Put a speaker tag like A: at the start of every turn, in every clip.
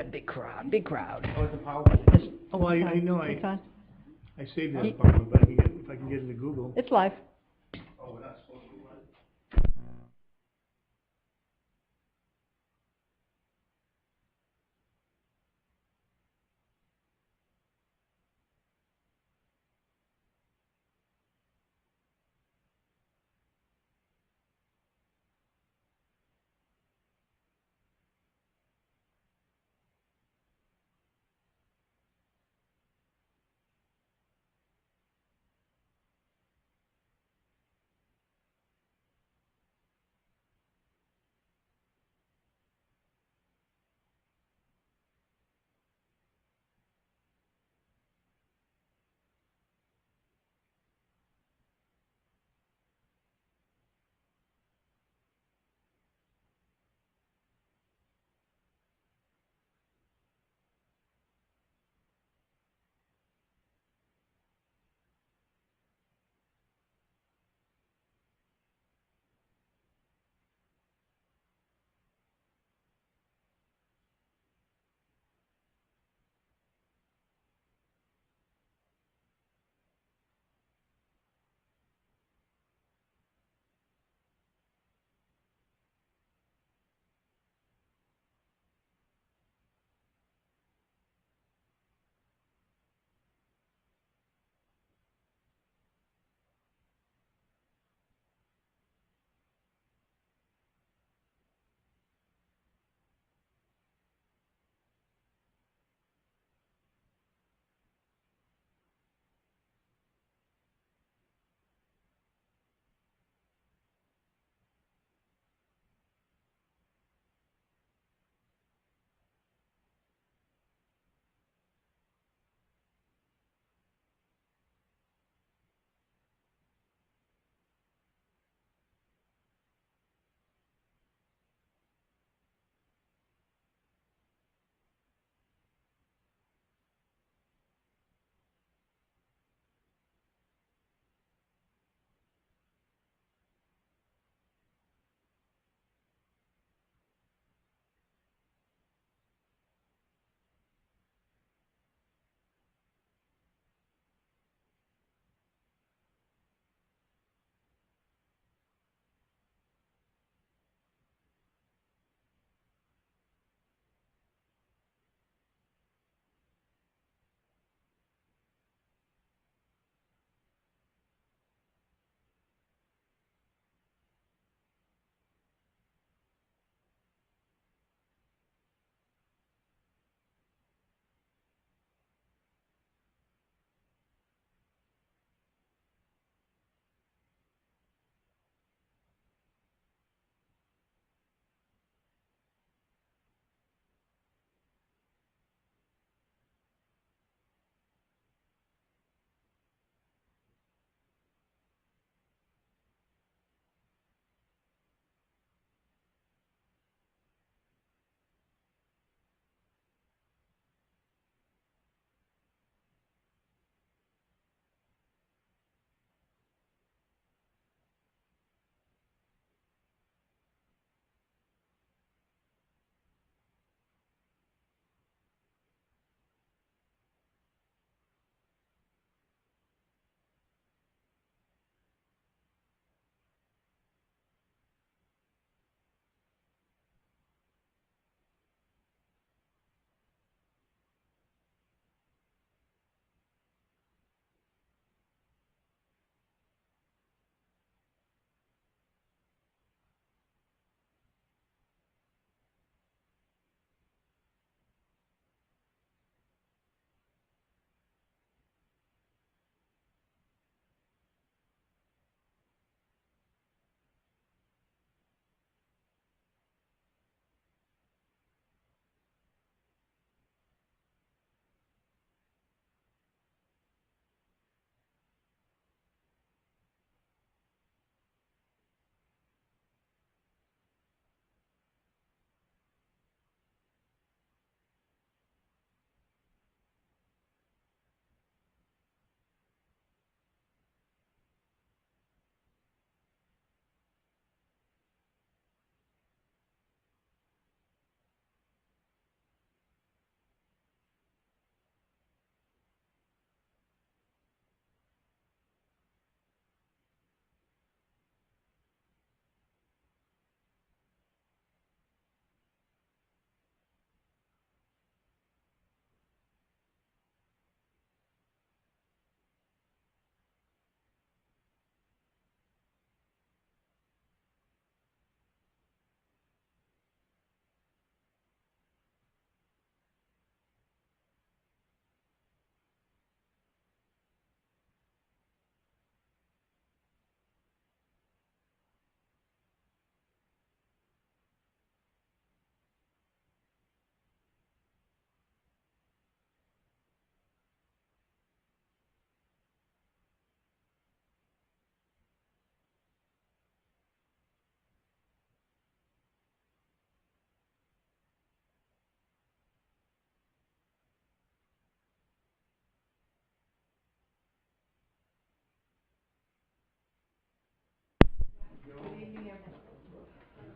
A: big crowd, big crowd.
B: Oh, it's a PowerPoint.
C: Oh, I know,
A: It's on.
C: I saved it as PowerPoint, but if I can get into Google.
A: It's live.
B: Oh, we're not supposed to.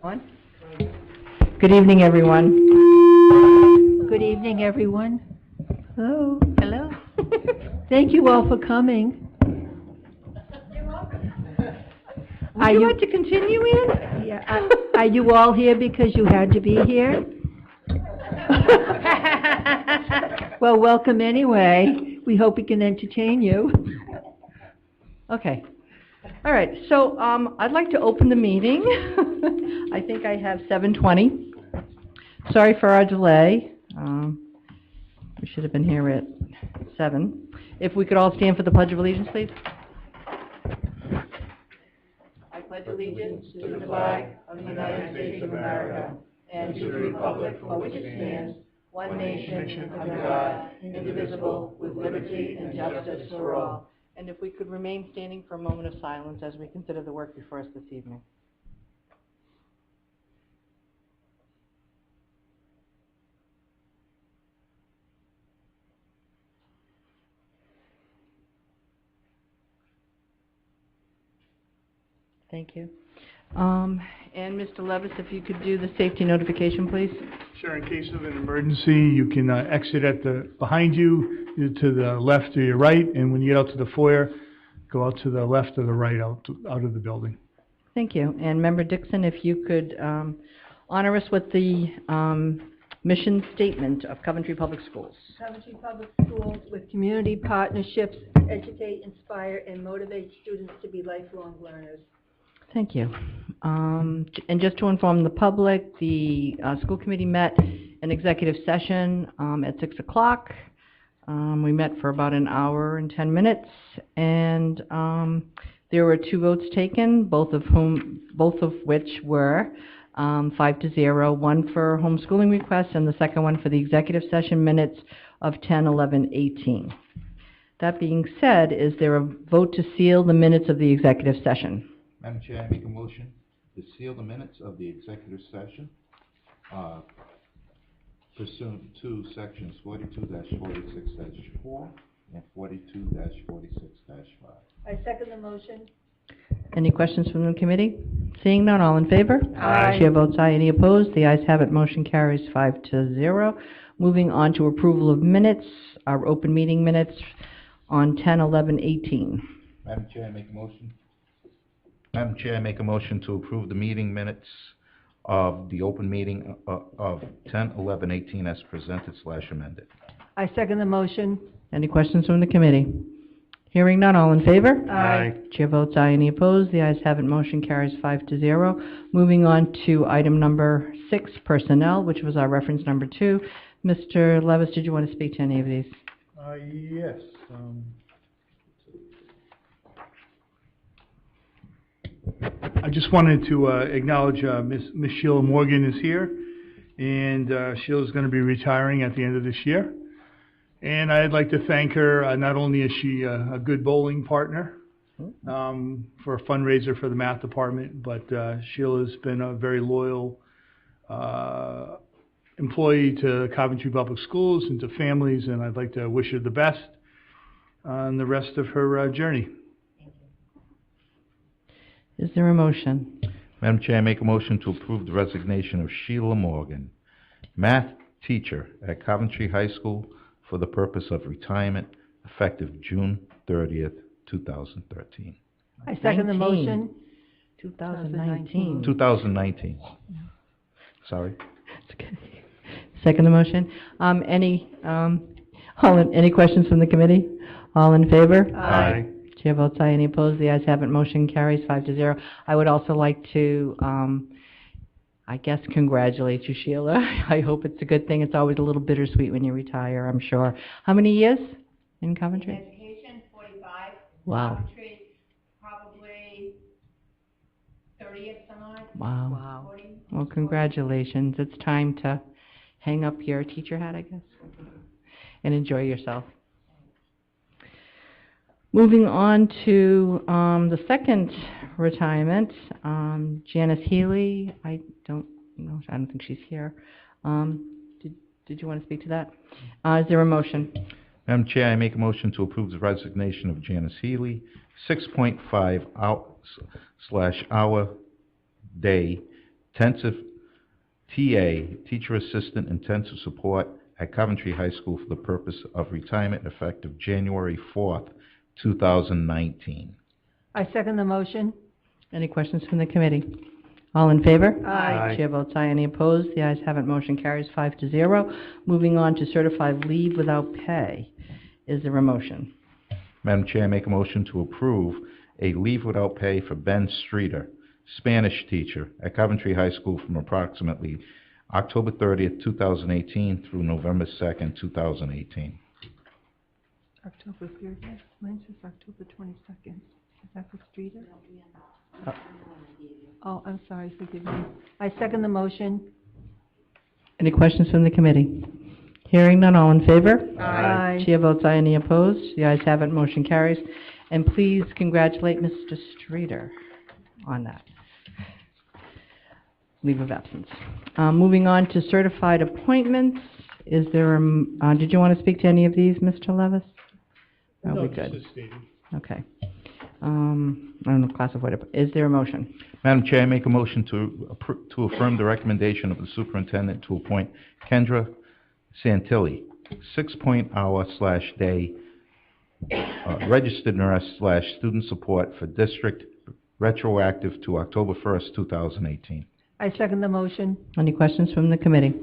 A: On. Good evening, everyone.
D: Good evening, everyone.
A: Hello.
D: Hello. Thank you all for coming.
A: Would you like to continue, Ann?
D: Yeah, are you all here because you had to be here? Well, welcome anyway. We hope we can entertain you.
A: Okay. All right, so I'd like to open the meeting. I think I have 7:20. Sorry for our delay. We should have been here at 7. If we could all stand for the Pledge of Allegiance, please. I pledge allegiance to the flag of the United States of America and to the republic for which it stands, one nation, under God, indivisible, with liberty and justice for all. And if we could remain standing for a moment of silence as we consider the work before us this evening. Thank you. And Mr. Levis, if you could do the safety notification, please.
C: Sure, in case of an emergency, you can exit at behind you, to the left or your right, and when you get out to the foyer, go out to the left or the right out of the building.
A: Thank you. And Member Dixon, if you could honor us with the mission statement of Coventry Public Schools.
D: Coventry Public Schools, with community partnerships, educate, inspire, and motivate students to be lifelong learners.
A: Thank you. And just to inform the public, the school committee met in executive session at 6 o'clock. We met for about an hour and 10 minutes, and there were 2 votes taken, both of which were 5-0, one for homeschooling requests and the second one for the executive session minutes of 10/11/18. That being said, is there a vote to seal the minutes of the executive session?
E: Madam Chair, I make a motion to seal the minutes of the executive session pursuant to sections 42-46-4 and 42-46-5.
D: I second the motion.
A: Any questions from the committee? Seeing none, all in favor?
D: Aye.
A: Chair votes aye. Any opposed? The ayes have it. Motion carries 5-0. Moving on to approval of minutes, our open meeting minutes on 10/11/18.
E: Madam Chair, I make a motion. Madam Chair, I make a motion to approve the meeting minutes of the open meeting of 10/11/18 as presented / amended.
D: I second the motion.
A: Any questions from the committee? Hearing none, all in favor?
C: Aye.
A: Chair votes aye. Any opposed? The ayes have it. Motion carries 5-0. Moving on to item number 6, personnel, which was our reference number 2. Mr. Levis, did you want to speak to any of these?
C: Yes. I just wanted to acknowledge Miss Sheila Morgan is here, and Sheila's going to be retiring at the end of this year. And I'd like to thank her. Not only is she a good bowling partner for a fundraiser for the math department, but Sheila's been a very loyal employee to Coventry Public Schools and to families, and I'd like to wish her the best on the rest of her journey.
A: Is there a motion?
E: Madam Chair, I make a motion to approve the resignation of Sheila Morgan, math teacher at Coventry High School, for the purpose of retirement, effective June 30th, 2013.
D: I second the motion.
A: 2019.
E: 2019. Sorry.
A: It's okay. Second the motion. Any questions from the committee? All in favor?
C: Aye.
A: Chair votes aye. Any opposed? The ayes have it. Motion carries 5-0. I would also like to, I guess, congratulate you, Sheila. I hope it's a good thing. It's always a little bittersweet when you retire, I'm sure. How many years in Coventry?
F: Education, 45.
A: Wow.
F: Coventry, probably 30 of some odd.
A: Wow.
F: 40.
A: Well, congratulations. It's time to hang up your teacher hat, I guess, and enjoy yourself. Moving on to the second retirement, Janice Healy. I don't think she's here. Did you want to speak to that? Is there a motion?
E: Madam Chair, I make a motion to approve the resignation of Janice Healy, 6.5 hour day intensive TA, teacher assistant intensive support at Coventry High School for the purpose of retirement effective January 4th, 2019.
D: I second the motion.
A: Any questions from the committee? All in favor?
D: Aye.
A: Chair votes aye. Any opposed? The ayes have it. Motion carries 5-0. Moving on to certified leave without pay. Is there a motion?
E: Madam Chair, I make a motion to approve a leave without pay for Ben Streeter, Spanish teacher at Coventry High School from approximately October 30th, 2018 through November 2nd, 2018.
D: October 30th, mine says October 22nd. Is that for Streeter? Oh, I'm sorry, forgive me. I second the motion.
A: Any questions from the committee? Hearing none, all in favor?
D: Aye.
A: Chair votes aye. Any opposed? The ayes have it. Motion carries. And please congratulate Mr. Streeter on that leave of absence. Moving on to certified appointments. Is there did you want to speak to any of these, Mr. Levis? Are we good?
C: just as stated.
A: Okay. I don't know, classified. Is there a motion?
E: Madam Chair, I make a motion to affirm the recommendation of the superintendent to appoint Kendra Santilli, 6-hour/day registered nurse/student support for district retroactive to October 1st, 2018.
D: I second the motion.
A: Any questions from the committee?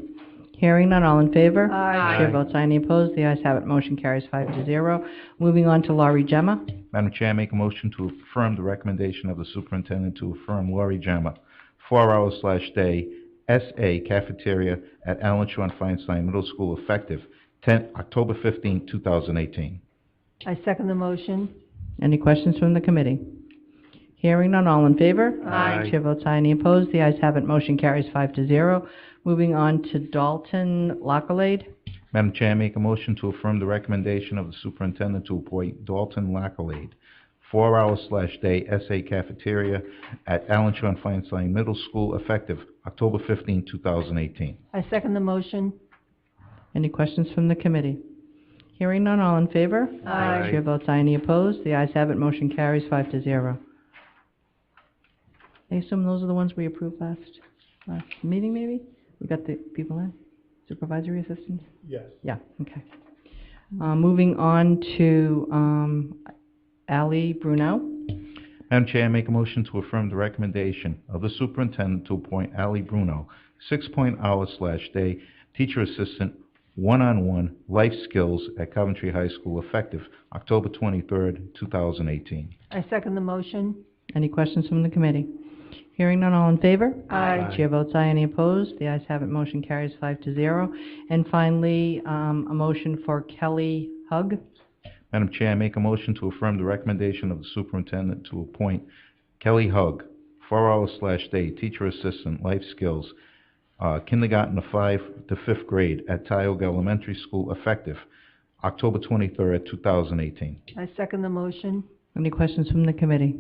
A: Hearing none, all in favor?
D: Aye.
A: Chair votes aye. Any opposed? The ayes have it. Motion carries 5-0. Moving on to Laurie Gemma.
E: Madam Chair, I make a motion to affirm the recommendation of the superintendent to affirm Lori Gemma, 4-hour/day SA cafeteria at Allen Shawn Feinstein Middle School effective October 15, 2018.
D: I second the motion.
A: Any questions from the committee? Hearing none, all in favor?
D: Aye.
A: Chair votes aye. Any opposed? The ayes have it. Motion carries 5-0. Moving on to Dalton Lackalade.
E: Madam Chair, I make a motion to affirm the recommendation of the superintendent to appoint Dalton Lackalade, 4-hour/day SA cafeteria at Allen Shawn Feinstein Middle School effective October 15, 2018.
D: I second the motion.
A: Any questions from the committee? Hearing none, all in favor?
D: Aye.
A: Chair votes aye. Any opposed? The ayes have it. Motion carries 5-0. I assume those are the ones we approved last meeting, maybe? We got the people in? Supervisory assistants?
C: Yes.
A: Yeah, okay. Moving on to Ally Bruno.
E: Madam Chair, I make a motion to affirm the recommendation of the superintendent to appoint Ali Bruno, 6-hour/day teacher assistant, one-on-one life skills at Coventry High School effective October 23rd, 2018.
D: I second the motion.
A: Any questions from the committee? Hearing none, all in favor?
D: Aye.
A: Chair votes aye. Any opposed? The ayes have it. Motion carries 5-0. And finally, a motion for Kelly Hugg.
E: Madam Chair, I make a motion to affirm the recommendation of the superintendent to appoint Kelly Hugg, 4-hour/day teacher assistant life skills, kindergarten to 5th grade at Tioga Elementary School effective October 23rd, 2018.
D: I second the motion.
A: Any questions from the committee?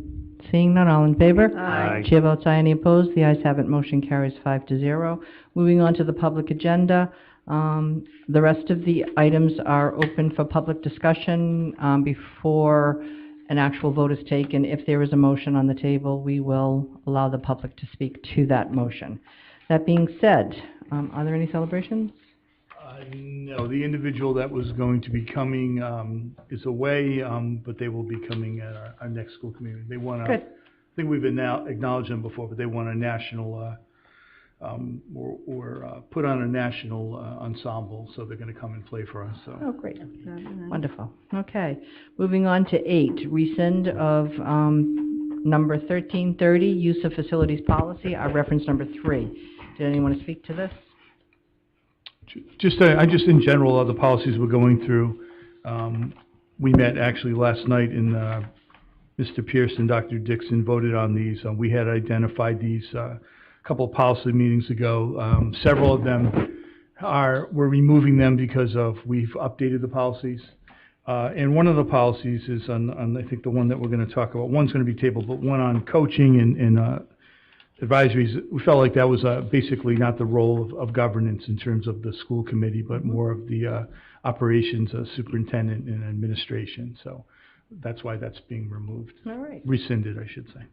A: Seeing none, all in favor?
D: Aye.
A: Chair votes aye. Any opposed? The ayes have it. Motion carries 5-0. Moving on to the public agenda. The rest of the items are open for public discussion before an actual vote is taken. If there is a motion on the table, we will allow the public to speak to that motion. That being said, are there any celebrations?
C: No, the individual that was going to be coming is away, but they will be coming at our next school committee. They won
A: Good.
C: I think we've now acknowledged them before, but they won a national, or put on a national ensemble, so they're going to come and play for us. So.
A: Oh, great. Wonderful. Okay. Moving on to 8, rescind of number 1330, use of facilities policy, our reference number 3. Did anyone want to speak to this?
C: Just in general, the policies we're going through, we met actually last night, and Mr. Pierce and Dr. Dixon voted on these. We had identified these a couple of policy meetings ago. Several of them we're removing them because we've updated the policies. And one of the policies is on I think the one that we're going to talk about. One's going to be tabled, but one on coaching and advisories. We felt like that was basically not the role of governance in terms of the school committee, but more of the operations superintendent and administration. So that's why that's being removed.
A: All right.
C: Rescinded, I should say.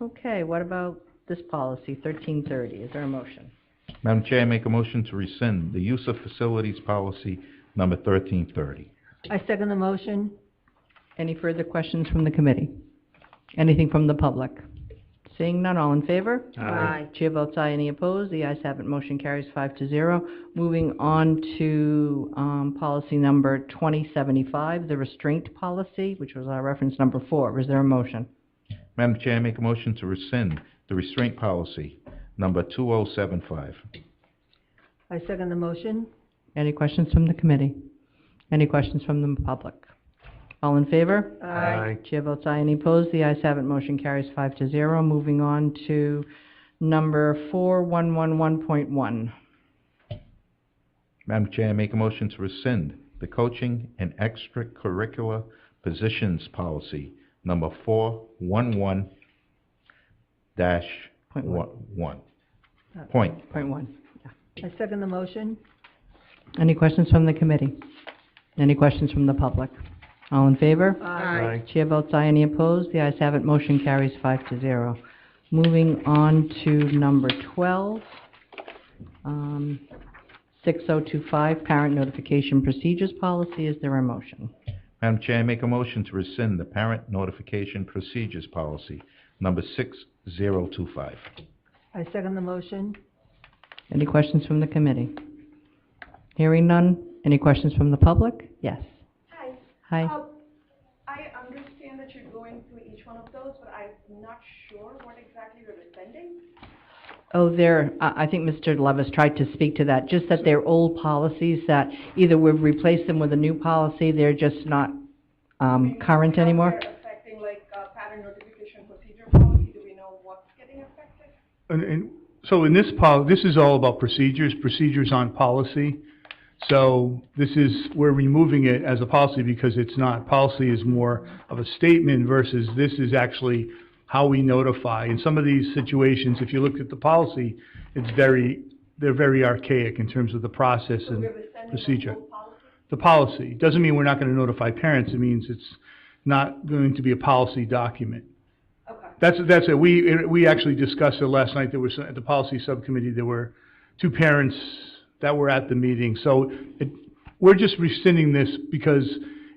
A: Okay, what about this policy, 1330. Is there a motion?
E: Madam Chair, I make a motion to rescind the use of facilities policy number 1330.
D: I second the motion.
A: Any further questions from the committee? Anything from the public? Seeing none, all in favor?
D: Aye.
A: Chair votes aye, any opposed? The ayes have it, motion carries 5-0. Moving on to policy number 2075, the restraint policy, which was our reference number 4. Is there a motion?
E: Madam Chair, I make a motion to rescind the restraint policy number 2075.
D: I second the motion.
A: Any questions from the committee? Any questions from the public? All in favor?
D: Aye.
A: Chair votes aye, any opposed? The ayes have it, motion carries 5-0. Moving on to number 4111.1.
E: Madam Chair, I make a motion to rescind the coaching and extracurricular positions policy number 411-1.
A: Point one.
E: Point.
A: Point 1.
D: I second the motion.
A: Any questions from the committee? Any questions from the public? All in favor?
D: Aye.
A: Chair votes aye, any opposed? The ayes have it, motion carries 5-0. Moving on to number 12, 6025, Parent Notification Procedures Policy. Is there a motion?
E: Madam Chair, I make a motion to rescind the parent notification procedures policy number 6025.
D: I second the motion.
A: Any questions from the committee? Hearing none. Any questions from the public? Yes.
F: Hi.
A: Hi.
F: I understand that you're going through each one of those, but I'm not sure what exactly you're rescinding.
A: Oh, I think Mr. Levis tried to speak to that, just that they're old policies that either we've replaced them with a new policy, they're just not current anymore.
F: They're affecting like pattern notification procedure policy. Do we know what's getting affected?
C: And so in this this is all about procedures on policy. So we're removing it as a policy because it's not. Policy is more of a statement versus this is actually how we notify. In some of these situations, if you look at the policy, they're very archaic in terms of the process
F: So
C: and
F: we're rescinding
C: procedure.
F: the whole policy?
C: The policy doesn't mean we're not going to notify parents. It means it's not going to be a policy document.
F: Okay.
C: That's it. We actually discussed it last night. There was, at the policy subcommittee, there were 2 parents that were at the meeting. So we're just rescinding this because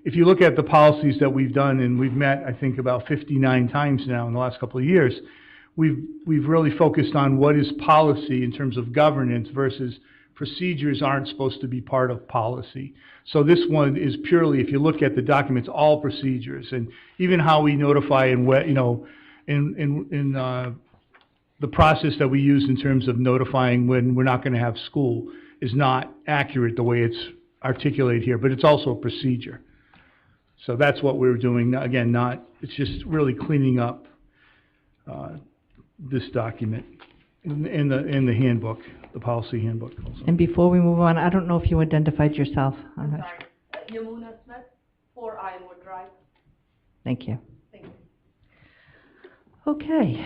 C: if you look at the policies that we've done, and we've met, I think, about 59 times now in the last couple of years, we've really focused on what is policy in terms of governance versus procedures aren't supposed to be part of policy. So this one is purely, if you look at the documents, all procedures, and even how we notify and what, in the process that we use in terms of notifying when we're not going to have school is not accurate the way it's articulated here, but it's also a procedure. So that's what we're doing. Again, it's just really cleaning up this document in the handbook, the policy handbook also.
A: And before we move on, I don't know if you identified yourself. I'm not sure.
F: Sorry. Yamuna Smith, 4 Ironwood Drive.
A: Thank you.
F: Thank you.
A: Okay.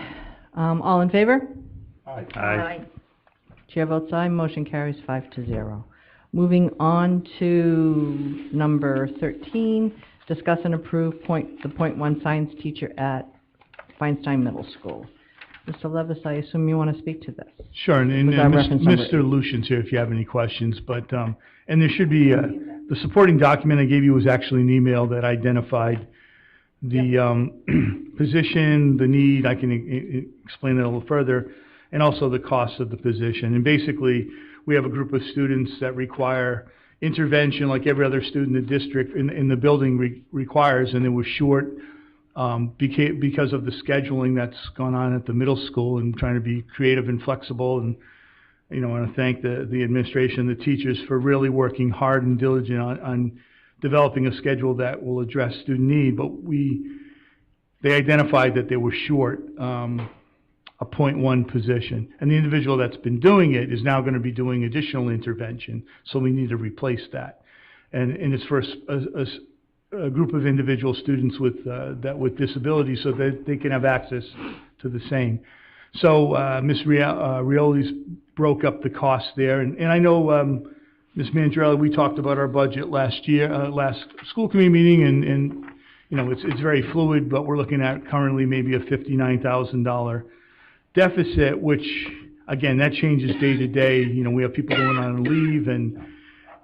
A: All in favor?
D: Aye.
A: Chair votes aye, motion carries 5-0. Moving on to number 13, discuss and approve the point 1 science teacher at Feinstein Middle School. Mr. Levis, I assume you want to speak to this?
C: Sure, and
A: Was that reference number
C: Mr. Lucian's here if you have any questions, but, and there should be, the supporting document I gave you was actually an email that identified the position, the need. I can explain it a little further, and also the cost of the position. And basically, we have a group of students that require intervention like every other student in the district in the building requires, and it was short because of the scheduling that's gone on at the middle school and trying to be creative and flexible. And I want to thank the administration, the teachers for really working hard and diligent on developing a schedule that will address student need. But they identified that they were short a .1 position, and the individual that's been doing it is now going to be doing additional intervention, so we need to replace that. And it's for a group of individual students with disabilities, so that they can have access to the same. So Ms. Rioli's broke up the cost there, and I know Ms. Mandrelli, we talked about our budget last school committee meeting, and it's very fluid, but we're looking at currently maybe a $59,000 deficit, which, again, that changes day to day. You know, we have people going on leave and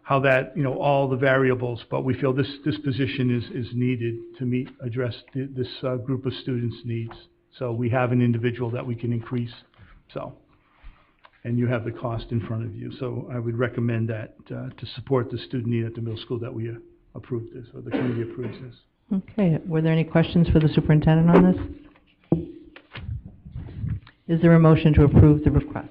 C: how that, you know, all the variables, but we feel this position is needed to address this group of students' needs. So we have an individual that we can increase, so. And you have the cost in front of you. So I would recommend that to support the student need at the middle school that we approve this, or the committee approves this.
A: Okay, were there any questions for the superintendent on this? Is there a motion to approve the request?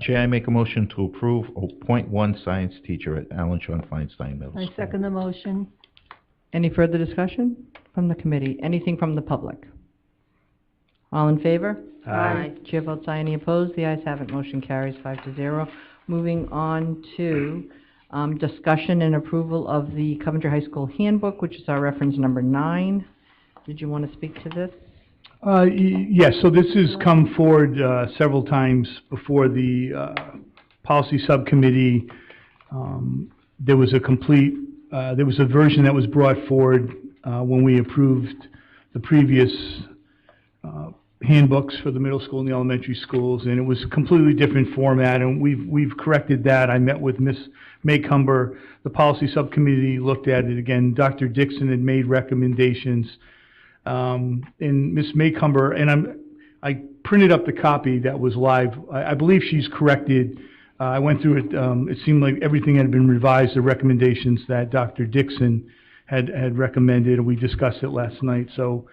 E: Chair, I make a motion to approve a .1 science teacher at Allen Sean Feinstein Middle
D: I
E: School.
D: second the motion.
A: Any further discussion from the committee? Anything from the public? All in favor?
D: Aye.
A: Chair votes aye. Any opposed? The ayes have it. Motion carries 5-0. Moving on to discussion and approval of the Coventry High School Handbook, which is our reference number 9. Did you want to speak to this?
C: Yes, so this has come forward several times before the policy subcommittee. There was a version that was brought forward when we approved the previous handbooks for the middle school and the elementary schools, and it was a completely different format, and we've corrected that. I met with Ms. Maycumber. The policy subcommittee looked at it again. Dr. Dixon had made recommendations. And Ms. Maycumber, and I printed up the copy that was live. I believe she's corrected. I went through it. It seemed like everything had been revised, the recommendations that Dr. Dixon had recommended, and we discussed it last night. So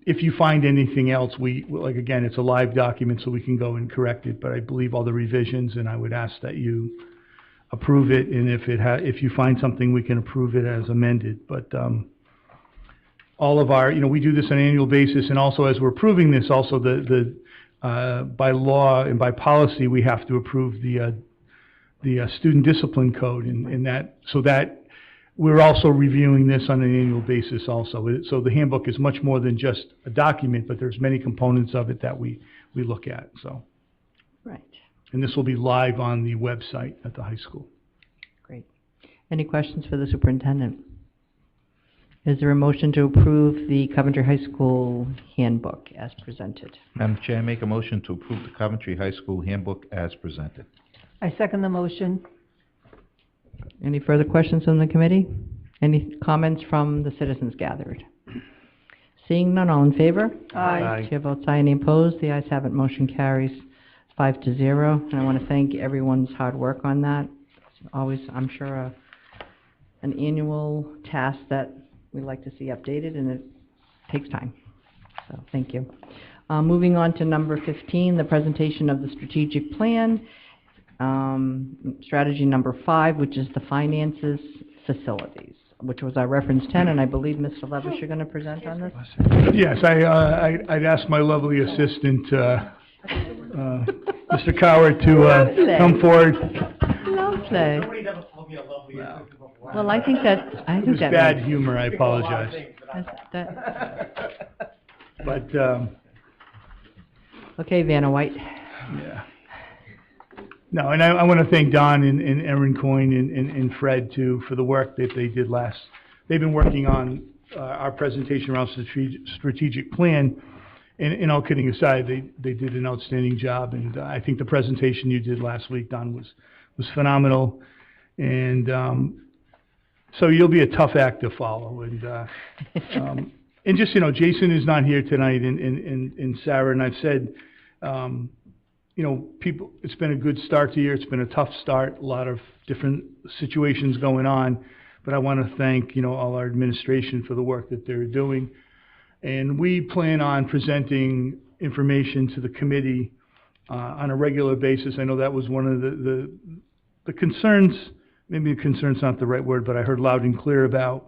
C: if you find anything else, again, it's a live document, so we can go and correct it. But I believe all the revisions, and I would ask that you approve it. And if you find something, we can approve it as amended. But all of our, we do this on an annual basis, and also as we're approving this, also by law and by policy, we have to approve the student discipline code, and that we're also reviewing this on an annual basis also. So the handbook is much more than just a document, but there's many components of it that we look at. So,
A: Right.
C: And this will be live on the website at the high school.
A: Great. Any questions for the superintendent? Is there a motion to approve the Coventry High School Handbook as presented?
E: Madam Chair, I make a motion to approve the Coventry High School Handbook as presented.
D: I second the motion.
A: Any further questions from the committee? Any comments from the citizens gathered? Seeing none, all in favor?
D: Aye.
A: Chair votes aye. Any opposed? The ayes have it. Motion carries 5-0. And I want to thank everyone's hard work on that. It's always, I'm sure, an annual task that we like to see updated, and it takes time. So, thank you. Moving on to number 15, the presentation of the strategic plan. Strategy number 5, which is the finances facilities, which was our reference 10, and I believe Mr. Levis, you're going to present on this?
C: Yes, I'd ask my lovely assistant, Mr. Coward, to come forward.
A: Lovely.
B: Nobody ever called me a lovely assistant before.
A: Well, I think that
C: It was bad humor, I apologize.
A: that-
C: But,
A: Okay, Vanna White.
C: yeah. No, and I want to thank Don and Erin Coyne and Fred, too, for the work that they did last. They've been working on our presentation around strategic plan, and all kidding aside, they did an outstanding job, and I think the presentation you did last week, Don, was phenomenal, and so you'll be a tough act to follow, and just, Jason is not here tonight, and Sarah, and I've said, people, it's been a good start to the year. It's been a tough start, a lot of different situations going on. But I want to thank, all our administration for the work that they're doing. And we plan on presenting information to the committee on a regular basis. I know that was one of the concerns, maybe concern's not the right word, but I heard loud and clear about,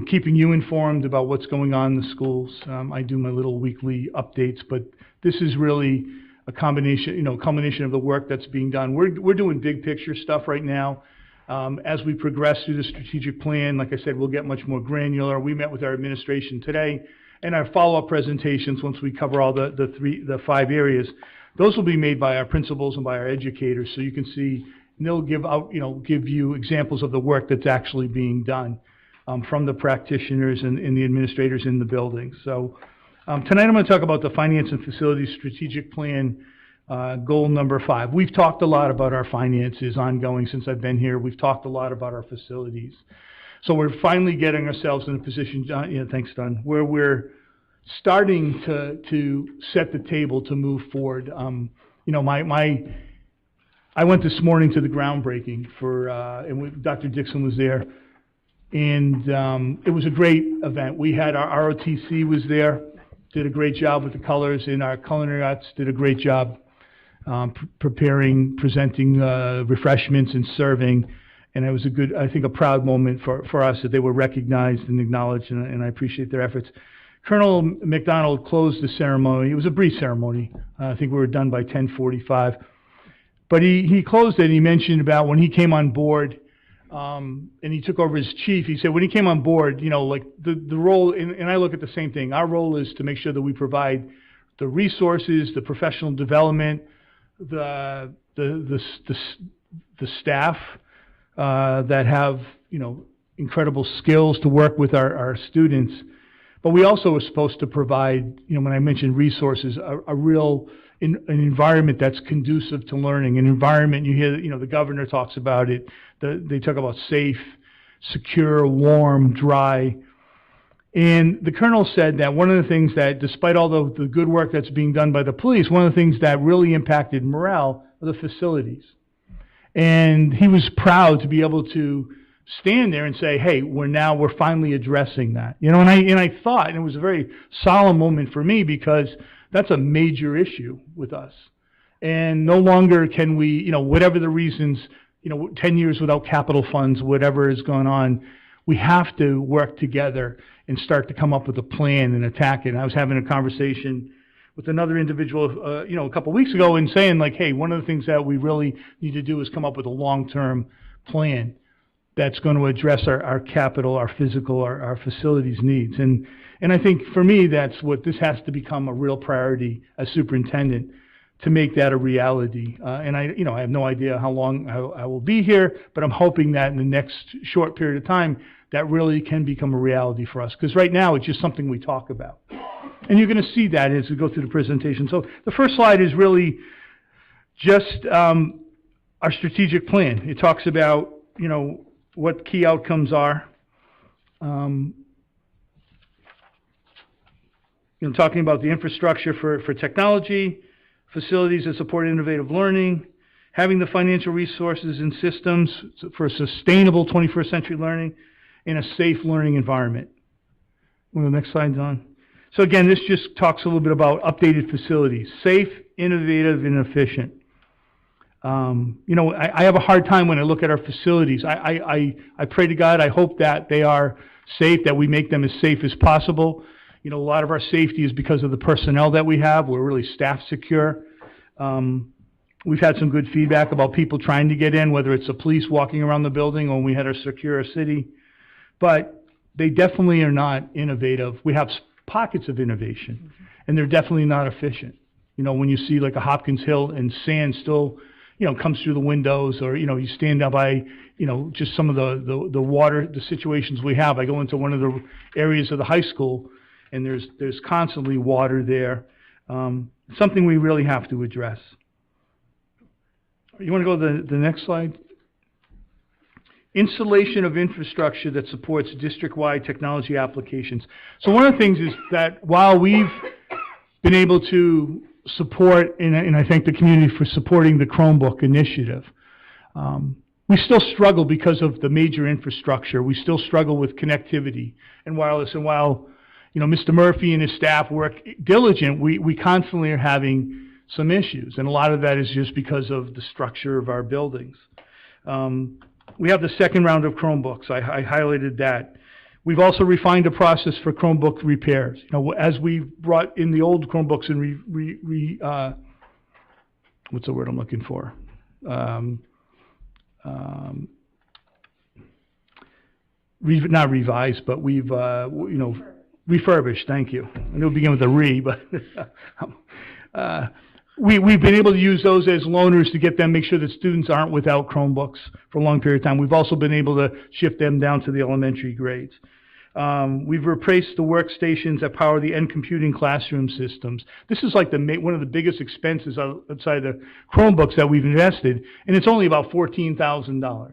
C: keeping you informed about what's going on in the schools. I do my little weekly updates, but this is really a combination of the work that's being done. We're doing big picture stuff right now. As we progress through the strategic plan, like I said, we'll get much more granular. We met with our administration today, and our follow-up presentations, once we cover all the 5 areas, those will be made by our principals and by our educators, so you can see, and they'll give you examples of the work that's actually being done from the practitioners and the administrators in the building. So Tonight I'm going to talk about the Finance and Facilities Strategic Plan, goal number 5. We've talked a lot about our finances ongoing since I've been here. We've talked a lot about our facilities. So we're finally getting ourselves in a position, thanks, Don, where we're starting to set the table to move forward. I went this morning to the groundbreaking and Dr. Dixon was there, and it was a great event. We had our ROTC was there, did a great job with the colors, and our culinary arts did a great job presenting refreshments and serving, and it was a proud moment for us that they were recognized and acknowledged, and I appreciate their efforts. Colonel McDonald closed the ceremony. It was a brief ceremony. I think we were done by 10:45. But he closed it, and he mentioned about when he came on board, and he took over as chief. He said when he came on board, like the role, and I look at the same thing. Our role is to make sure that we provide the resources, the professional development, the staff that have incredible skills to work with our students. But we also are supposed to provide, when I mentioned resources, a real an environment that's conducive to learning, an environment, you hear, the governor talks about it, they talk about safe, secure, warm, dry. And the colonel said that one of the things that, despite all the good work that's being done by the police, one of the things that really impacted morale are the facilities. And he was proud to be able to stand there and say, hey, we're finally addressing that. And I thought, and it was a very solemn moment for me, because that's a major issue with us. And no longer can we, whatever the reasons, 10 years without capital funds, whatever is going on, we have to work together and start to come up with a plan and attack it. And I was having a conversation with another individual, a couple of weeks ago, and saying like, hey, one of the things that we really need to do is come up with a long-term plan that's going to address our capital, our physical, our facilities needs. And I think for me, that's what this has to become a real priority as superintendent, to make that a reality. And I have no idea how long I will be here, but I'm hoping that in the next short period of time, that really can become a reality for us. Because right now, it's just something we talk about. And you're going to see that as we go through the presentation. So the first slide is really just our strategic plan. It talks about, what key outcomes are. Talking about the infrastructure for technology, facilities that support innovative learning, having the financial resources and systems for sustainable 21st century learning, in a safe learning environment. Well, the next slide, Don. So again, this just talks a little bit about updated facilities, safe, innovative, and efficient. I have a hard time when I look at our facilities. I pray to God, I hope that they are safe, that we make them as safe as possible. A lot of our safety is because of the personnel that we have. We're really staff secure. We've had some good feedback about people trying to get in, whether it's the police walking around the building or when we had our Secure City. But they definitely are not innovative. We have pockets of innovation, and they're definitely not efficient. When you see like a Hopkins Hill and sand still comes through the windows, or, you stand out by, just some of the water, the situations we have. I go into one of the areas of the high school, and there's constantly water there. Something we really have to address. You want to go to the next slide? Installation of infrastructure that supports district-wide technology applications. So one of the things is that while we've been able to support, and I thank the community for supporting the Chromebook initiative. We still struggle because of the major infrastructure. We still struggle with connectivity and wireless. And while, Mr. Murphy and his staff work diligent, we constantly are having some issues. And a lot of that is just because of the structure of our buildings. We have the second round of Chromebooks. I highlighted that. We've also refined a process for Chromebook repairs. As we brought in the old Chromebooks and what's the word I'm looking for? Not revised, but we've, refurbished. Thank you. I know it began with a re, but we've been able to use those as loaners to get them, make sure that students aren't without Chromebooks for a long period of time. We've also been able to shift them down to the elementary grades. We've replaced the workstations that power the end computing classroom systems. This is like one of the biggest expenses outside the Chromebooks that we've invested, and it's only about $14,000.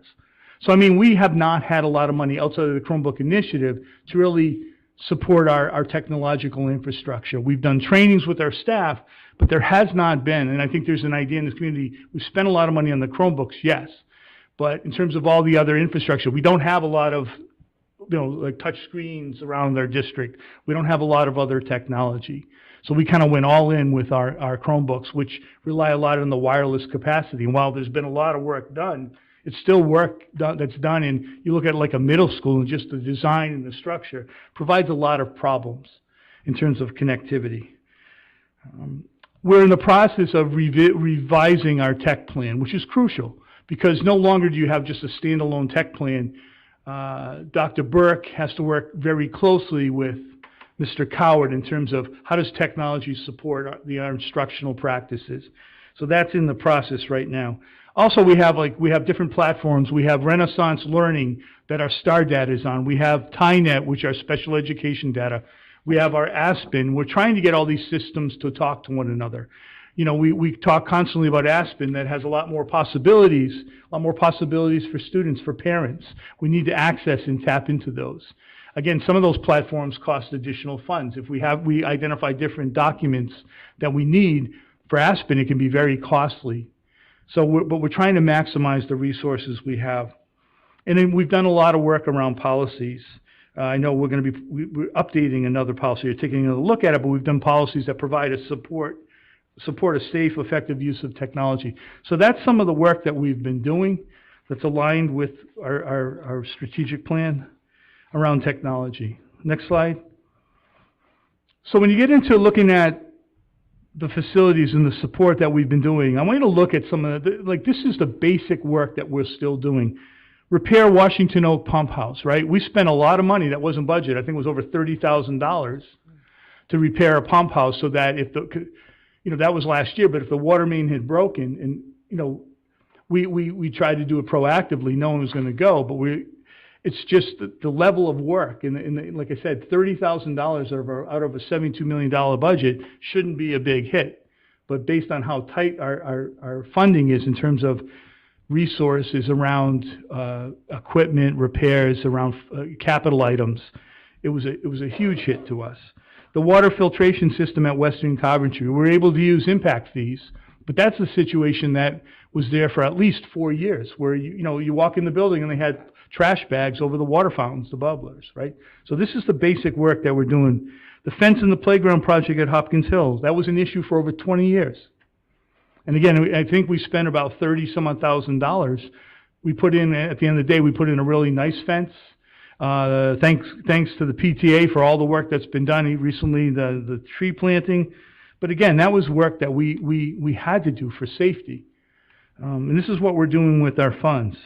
C: So, I mean, we have not had a lot of money outside of the Chromebook initiative to really support our technological infrastructure. We've done trainings with our staff, but there has not been, and I think there's an idea in this community, we've spent a lot of money on the Chromebooks, yes, but in terms of all the other infrastructure, we don't have a lot of, like touch screens around our district. We don't have a lot of other technology. So we kind of went all in with our Chromebooks, which rely a lot on the wireless capacity. And while there's been a lot of work done, it's still work that's done, and you look at like a middle school and just the design and the structure provides a lot of problems in terms of connectivity. We're in the process of revising our tech plan, which is crucial because no longer do you have just a standalone tech plan. Dr. Burke has to work very closely with Mr. Coward in terms of how does technology support our instructional practices. So that's in the process right now. Also, we have different platforms. We have Renaissance Learning that our STAR data is on. We have TINET, which are special education data. We have our Aspen. We're trying to get all these systems to talk to one another. We talk constantly about Aspen that has a lot more possibilities for students, for parents. We need to access and tap into those. Again, some of those platforms cost additional funds. If we identify different documents that we need for Aspen, it can be very costly. So, but we're trying to maximize the resources we have. And then we've done a lot of work around policies. I know we're updating another policy or taking another look at it, but we've done policies that provide us support a safe, effective use of technology. So that's some of the work that we've been doing that's aligned with our strategic plan around technology. Next slide. So when you get into looking at the facilities and the support that we've been doing, I want you to look at some of this is the basic work that we're still doing. Repair Washington Oak Pump House, right? We spent a lot of money that wasn't budgeted. I think it was over $30,000 to repair a pump house so that if that was last year, but if the water main had broken and, we tried to do it proactively, no one was going to go, but it's just the level of work. And like I said, $30,000 out of a $72 million budget shouldn't be a big hit. But based on how tight our funding is in terms of resources around equipment, repairs, around capital items, it was a huge hit to us. The water filtration system at Western Coventry, we were able to use impact fees, but that's a situation that was there for at least 4 years, where you walk in the building and they had trash bags over the water fountains, the bubblers, right? So this is the basic work that we're doing. The fence in the playground project at Hopkins Hills, that was an issue for over 20 years. And again, I think we spent about $30,000. We put in, at the end of the day, we put in a really nice fence. Thanks to the PTA for all the work that's been done recently, the tree planting. But again, that was work that we had to do for safety. And this is what we're doing with our funds.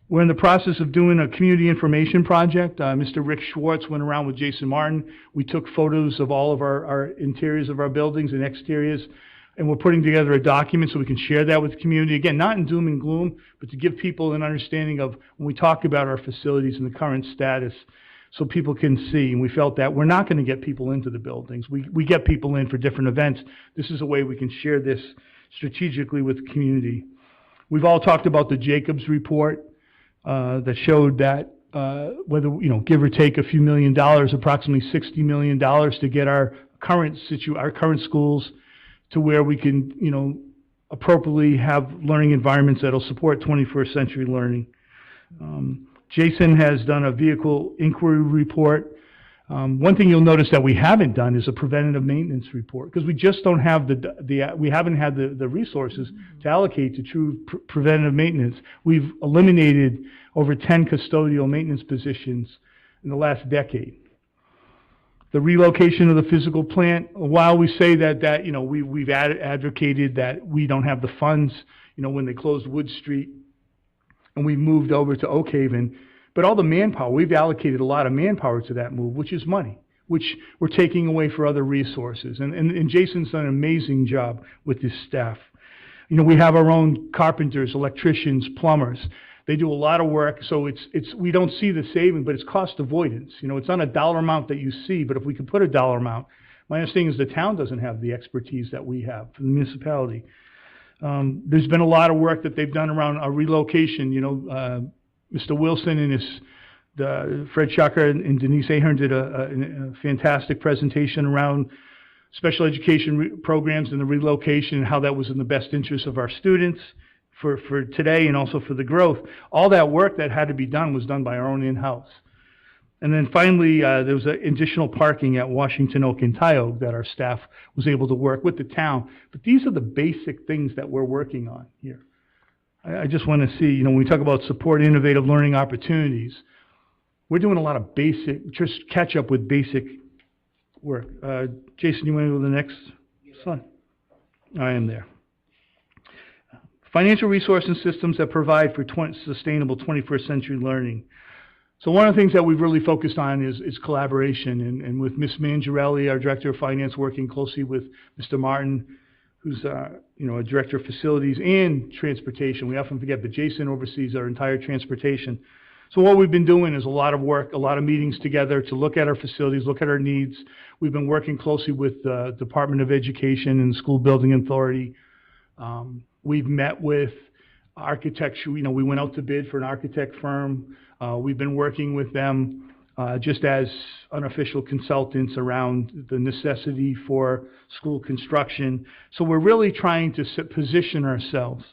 C: We're in the process of doing a community information project. Mr. Rick Schwartz went around with Jason Martin. We took photos of all of our interiors of our buildings and exteriors, and we're putting together a document so we can share that with the community. Again, not in doom and gloom, but to give people an understanding of when we talk about our facilities and the current status so people can see. And we felt that we're not going to get people into the buildings. We get people in for different events. This is a way we can share this strategically with the community. We've all talked about the Jacobs report that showed that whether, give or take a few $1 million, approximately $60 million to get our current schools to where we can, appropriately have learning environments that'll support 21st century learning. Jason has done a vehicle inquiry report. One thing you'll notice that we haven't done is a preventative maintenance report, because we just don't have we haven't had the resources to allocate to true preventative maintenance. We've eliminated over 10 custodial maintenance positions in the last decade. The relocation of the physical plant, while we say that we've advocated that we don't have the funds, when they closed Wood Street and we moved over to Oak Haven, but all the manpower, we've allocated a lot of manpower to that move, which is money, which we're taking away for other resources. And Jason's done an amazing job with his staff. We have our own carpenters, electricians, plumbers. They do a lot of work, so we don't see the saving, but it's cost avoidance. You know, it's not a dollar amount that you see, but if we could put a dollar amount, my understanding is the town doesn't have the expertise that we have, the municipality. There's been a lot of work that they've done around a relocation. You know, Mr. Wilson and Fred Schucker and Denise Ahern did a fantastic presentation around special education programs and the relocation and how that was in the best interest of our students for today and also for the growth. All that work that had to be done was done by our own in-house. And then finally, there was additional parking at Washington Oak and Tyoke that our staff was able to work with the town. But these are the basic things that we're working on here. I just want to see, you know, when we talk about support innovative learning opportunities, we're doing a lot of basic, just catch up with basic work. Jason, you want to go to the next slide? I am there. Financial resources and systems that provide for sustainable 21st century learning. So one of the things that we've really focused on is collaboration, and with Ms. Mangiarelli, our Director of Finance, working closely with Mr. Martin, who's you know, a Director of Facilities and Transportation. We often forget, but Jason oversees our entire transportation. So what we've been doing is a lot of work, a lot of meetings together to look at our facilities, look at our needs. We've been working closely with the Department of Education and School Building Authority. We've met with architecture. You know, we went out to bid for an architect firm. We've been working with them just as unofficial consultants around the necessity for school construction. So we're really trying to position ourselves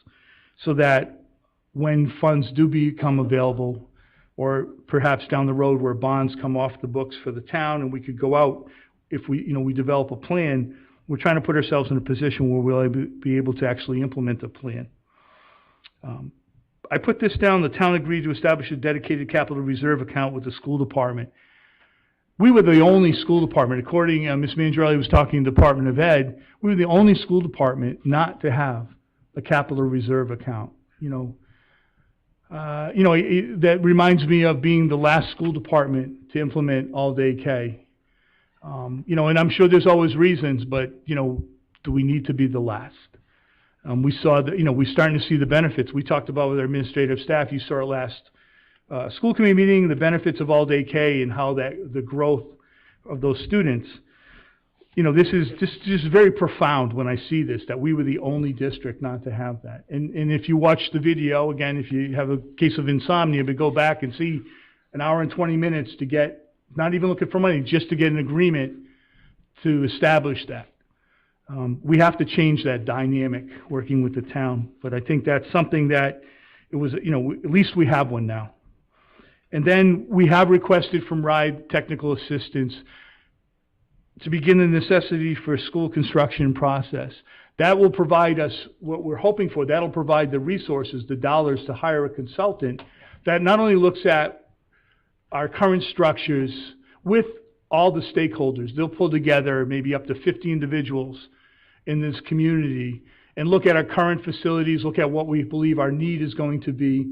C: so that when funds do become available, or perhaps down the road where bonds come off the books for the town and we could go out, if we, you know, we develop a plan, we're trying to put ourselves in a position where we'll be able to actually implement a plan. I put this down. The town agreed to establish a dedicated capital reserve account with the school department. We were the only school department, according to Ms. Mangiarelli was talking to the Department of Ed, we were the only school department not to have a capital reserve account. That reminds me of being the last school department to implement all-day K. And I'm sure there's always reasons, but, you know, do we need to be the last? We saw that, you know, we're starting to see the benefits. We talked about with our administrative staff, you saw our last school committee meeting, the benefits of all-day K and how the growth of those students. You know, this is just very profound when I see this, that we were the only district not to have that. And if you watch the video, again, if you have a case of insomnia, but go back and see an hour and 20 minutes to get, not even looking for money, just to get an agreement to establish that. We have to change that dynamic working with the town, but I think that's something that it was, you know, at least we have one now. And then we have requested from RIDE technical assistance to begin the necessity for school construction process. That will provide us what we're hoping for. That'll provide the resources, the dollars to hire a consultant that not only looks at our current structures with all the stakeholders. They'll pull together maybe up to 50 individuals in this community and look at our current facilities, look at what we believe our need is going to be,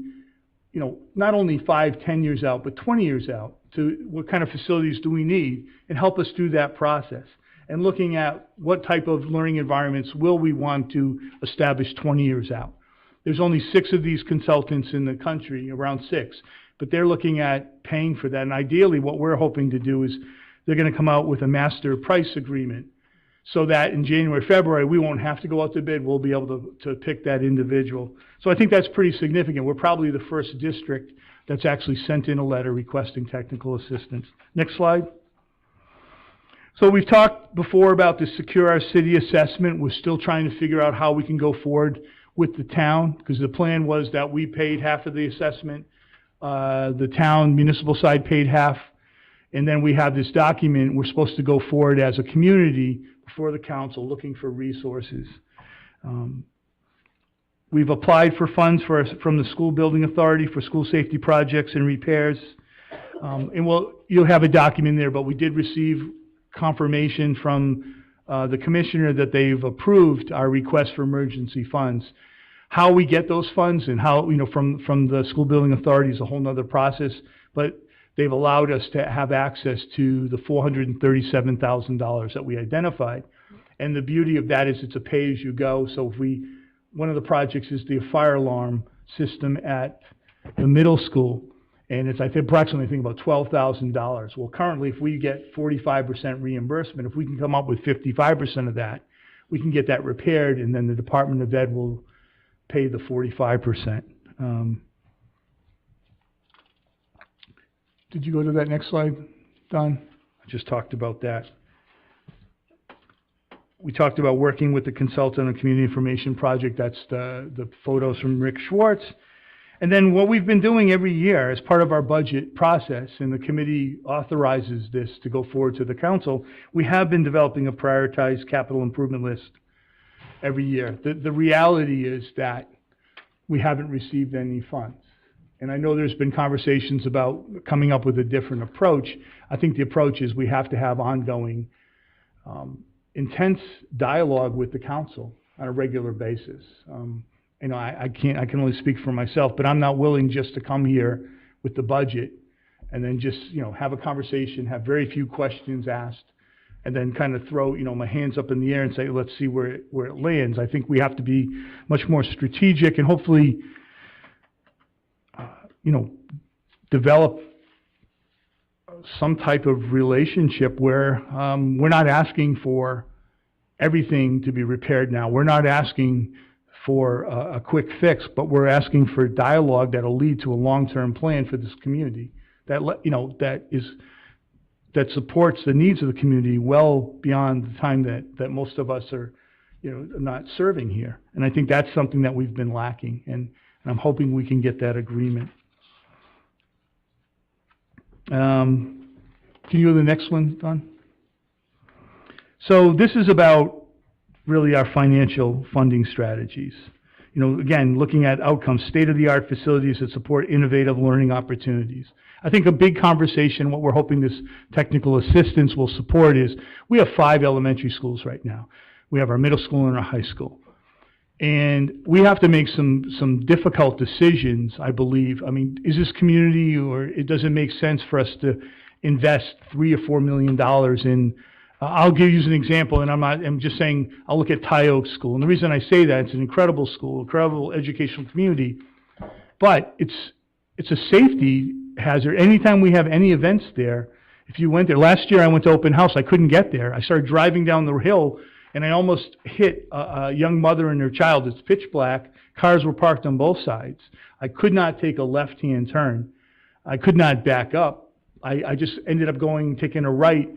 C: you know, not only 5, 10 years out, but 20 years out, to what kind of facilities do we need, and help us through that process. And looking at what type of learning environments will we want to establish 20 years out. There's only 6 of these consultants in the country, around 6, but they're looking at paying for that. And ideally, what we're hoping to do is they're going to come out with a master price agreement so that in January, February, we won't have to go out to bid. We'll be able to pick that individual. So I think that's pretty significant. We're probably the first district that's actually sent in a letter requesting technical assistance. Next slide. So we've talked before about the Secure Our City assessment. We're still trying to figure out how we can go forward with the town, because the plan was that we paid half of the assessment. The town municipal side paid half. And then we have this document. We're supposed to go forward as a community before the council looking for resources. We've applied for funds from the School Building Authority for school safety projects and repairs. You'll have a document there, but we did receive confirmation from the commissioner that they've approved our request for emergency funds. How we get those funds and how, you know, from the School Building Authority is a whole nother process, but they've allowed us to have access to the $437,000 that we identified. And the beauty of that is it's a pay-as-you-go. So if one of the projects is the fire alarm system at the middle school, and it's, I think, approximately, I think, about $12,000. Well, currently, if we get 45% reimbursement, if we can come up with 55% of that, we can get that repaired, and then the Department of Ed will pay the 45%. Did you go to that next slide, Don? I just talked about that. We talked about working with the consultant on the Community Information Project. That's the photos from Rick Schwartz. And then what we've been doing every year as part of our budget process, and the committee authorizes this to go forward to the council, we have been developing a prioritized capital improvement list every year. The reality is that we haven't received any funds. And I know there's been conversations about coming up with a different approach. I think the approach is we have to have ongoing, intense dialogue with the council on a regular basis. You know, I can only speak for myself, but I'm not willing just to come here with the budget and then just, you know, have a conversation, have very few questions asked, and then kind of throw, you know, my hands up in the air and say, let's see where it lands. I think we have to be much more strategic and hopefully, you know, develop some type of relationship where we're not asking for everything to be repaired now. We're not asking for a quick fix, but we're asking for dialogue that'll lead to a long-term plan for this community that, you know, that supports the needs of the community well beyond the time that most of us are, you know, not serving here. And I think that's something that we've been lacking, and I'm hoping we can get that agreement. Can you go to the next one, Don? So this is about really our financial funding strategies. You know, again, looking at outcomes, state-of-the-art facilities that support innovative learning opportunities. I think a big conversation, what we're hoping this technical assistance will support is, we have 5 elementary schools right now. We have our middle school and our high school. And we have to make some difficult decisions, I believe. I mean, is this community, or it doesn't make sense for us to invest $3 or $4 million in, I'll give you an example, and I'm just saying, I'll look at Ty Oak School. And the reason I say that, it's an incredible school, incredible educational community, but it's a safety hazard. Anytime we have any events there, if you went there, last year I went to open house, I couldn't get there. I started driving down the hill, and I almost hit a young mother and her child. It's pitch black. Cars were parked on both sides. I could not take a left-hand turn. I could not back up. I just ended up taking a right,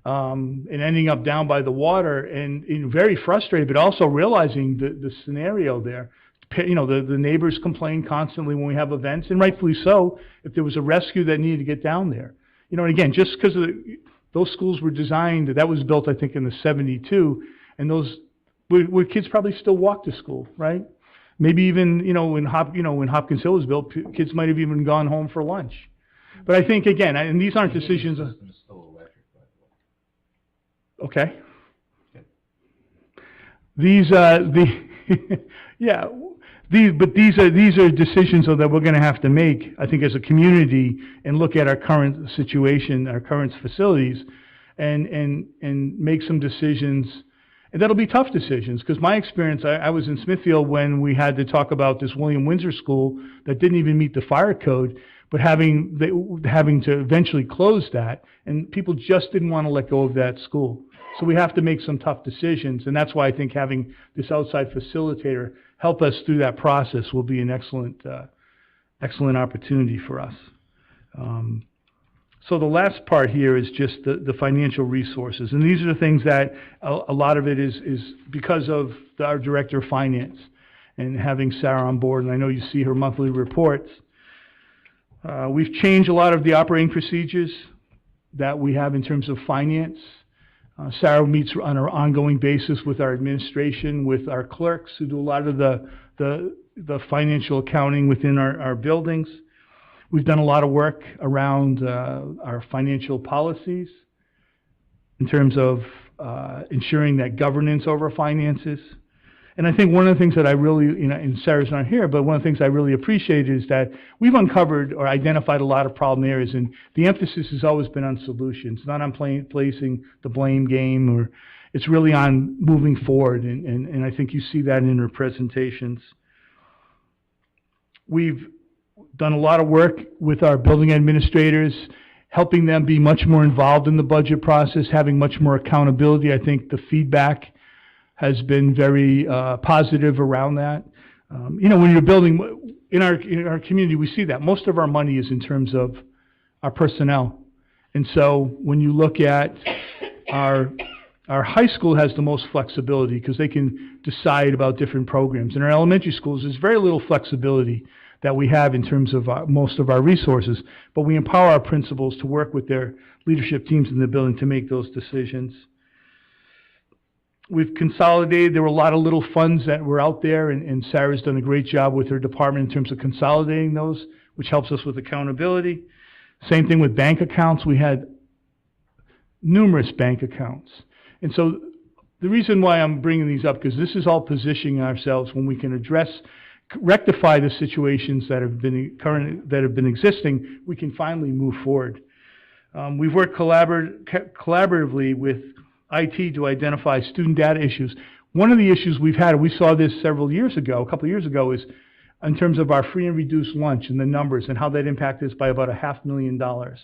C: and ending up down by the water, and very frustrated, but also realizing the scenario there. You know, the neighbors complain constantly when we have events, and rightfully so, if there was a rescue that needed to get down there. You know, and again, just because those schools were designed, that was built, I think, in the 72, and those, where kids probably still walk to school, right? Maybe even, you know, when Hopkins Hill was built, kids might have even gone home for lunch. But I think, again, and these aren't decisions. Okay. These yeah, these are decisions that we're going to have to make, I think, as a community, and look at our current situation, our current facilities, and make some decisions. And that'll be tough decisions, because my experience, I was in Smithfield when we had to talk about this William Windsor school that didn't even meet the fire code, but having to eventually close that, and people just didn't want to let go of that school. So we have to make some tough decisions, and that's why I think having this outside facilitator help us through that process will be an excellent opportunity for us. So the last part here is just the financial resources, and these are the things that a lot of it is because of our Director of Finance and having Sarah on board, and I know you see her monthly reports. We've changed a lot of the operating procedures that we have in terms of finance. Sarah meets on an ongoing basis with our administration, with our clerks who do a lot of the financial accounting within our buildings. We've done a lot of work around our financial policies in terms of ensuring that governance over finances. And I think one of the things that I really, you know, and Sarah's not here, but one of the things I really appreciate is that we've uncovered or identified a lot of problem areas, and the emphasis has always been on solutions, not on placing the blame game, or it's really on moving forward, and I think you see that in her presentations. done a lot of work with our building administrators, helping them be much more involved in the budget process, having much more accountability. I think the feedback has been very positive around that. You know, when you're building, in our community, we see that. Most of our money is in terms of our personnel. And so when you look at our high school has the most flexibility because they can decide about different programs. In our elementary schools, there's very little flexibility that we have in terms of most of our resources, but we empower our principals to work with their leadership teams in the building to make those decisions. We've consolidated. There were a lot of little funds that were out there, and Sarah's done a great job with her department in terms of consolidating those, which helps us with accountability. Same thing with bank accounts. We had numerous bank accounts. And so the reason why I'm bringing these up, because this is all positioning ourselves when we can rectify the situations that have been existing, we can finally move forward. We've worked collaboratively with IT to identify student data issues. One of the issues we've had, and we saw this a couple of years ago, is in terms of our free and reduced lunch and the numbers and how that impacted us by about $500,000.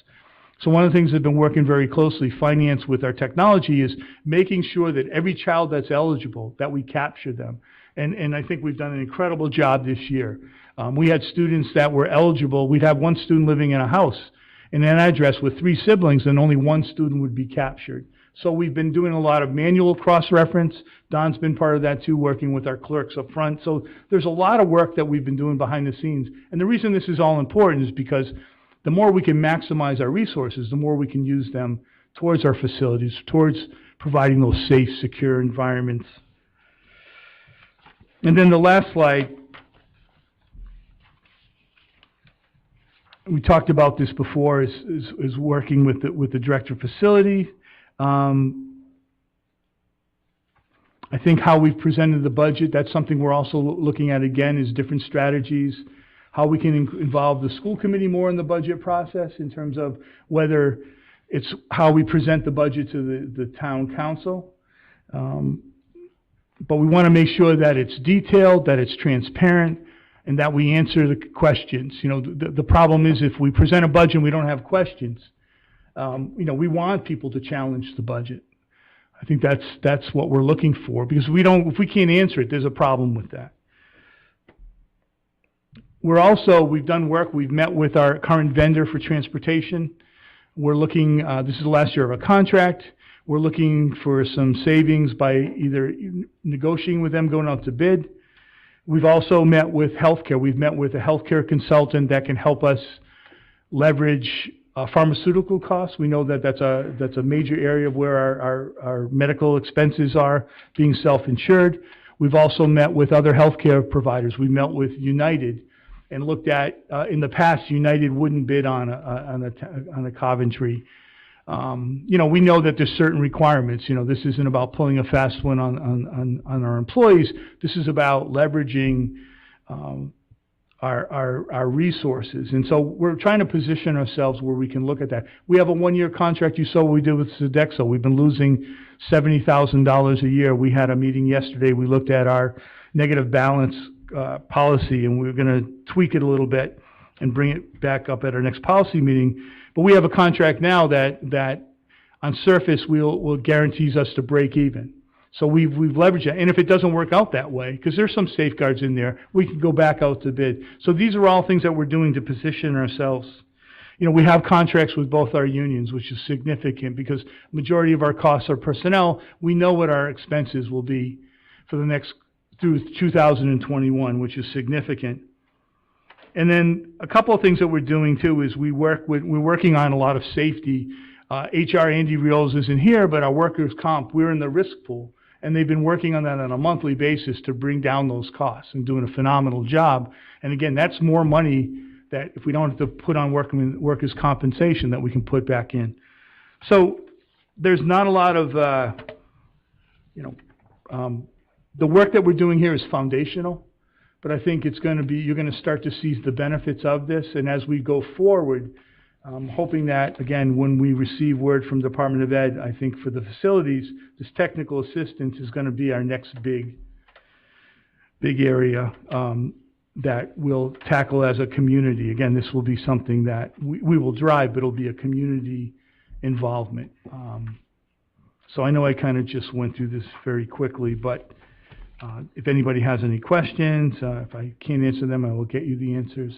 C: So one of the things that's been working very closely, finance with our technology, is making sure that every child that's eligible, that we capture them. And I think we've done an incredible job this year. We had students that were eligible. We'd have one student living in a house in an address with 3 siblings, and only one student would be captured. So we've been doing a lot of manual cross-reference. Don's been part of that too, working with our clerks up front. So there's a lot of work that we've been doing behind the scenes. And the reason this is all important is because the more we can maximize our resources, the more we can use them towards our facilities, towards providing those safe, secure environments. And then the last slide, we talked about this before, is working with the director of facility. I think how we've presented the budget, that's something we're also looking at again, is different strategies, how we can involve the school committee more in the budget process in terms of whether it's how we present the budget to the town council. But we want to make sure that it's detailed, that it's transparent, and that we answer the questions. You know, the problem is if we present a budget and we don't have questions, you know, we want people to challenge the budget. I think that's what we're looking for, because if we can't answer it, there's a problem with that. We've done work, we've met with our current vendor for transportation. We're looking, this is the last year of a contract. We're looking for some savings by either negotiating with them, going out to bid. We've also met with healthcare. We've met with a healthcare consultant that can help us leverage pharmaceutical costs. We know that that's a major area of where our medical expenses are being self-insured. We've also met with other healthcare providers. We met with United and looked at, in the past, United wouldn't bid on a Coventry. You know, we know that there's certain requirements. You know, this isn't about pulling a fast one on our employees. This is about leveraging our resources. And so we're trying to position ourselves where we can look at that. We have a 1-year contract. You saw what we did with Sodexo. We've been losing $70,000 a year. We had a meeting yesterday. We looked at our negative balance policy, and we're going to tweak it a little bit and bring it back up at our next policy meeting. But we have a contract now that on surface will guarantees us to break even. So we've leveraged it. And if it doesn't work out that way, because there's some safeguards in there, we can go back out to bid. So these are all things that we're doing to position ourselves. You know, we have contracts with both our unions, which is significant because majority of our costs are personnel. We know what our expenses will be for the next through 2021, which is significant. And then a couple of things that we're doing too is we're working on a lot of safety. HR Andy Rios isn't here, but our workers' comp, we're in the risk pool, and they've been working on that on a monthly basis to bring down those costs and doing a phenomenal job. And again, that's more money that if we don't have to put on workers' compensation that we can put back in. So there's not a lot of, the work that we're doing here is foundational. But I think it's going to be, you're going to start to see the benefits of this. And as we go forward, I'm hoping that, again, when we receive word from the Department of Ed, I think for the facilities, this technical assistance is going to be our next big area. that we'll tackle as a community. Again, this will be something that we will drive, but it'll be a community involvement. So I know I kind of just went through this very quickly, but if anybody has any questions, if I can't answer them, I will get you the answers.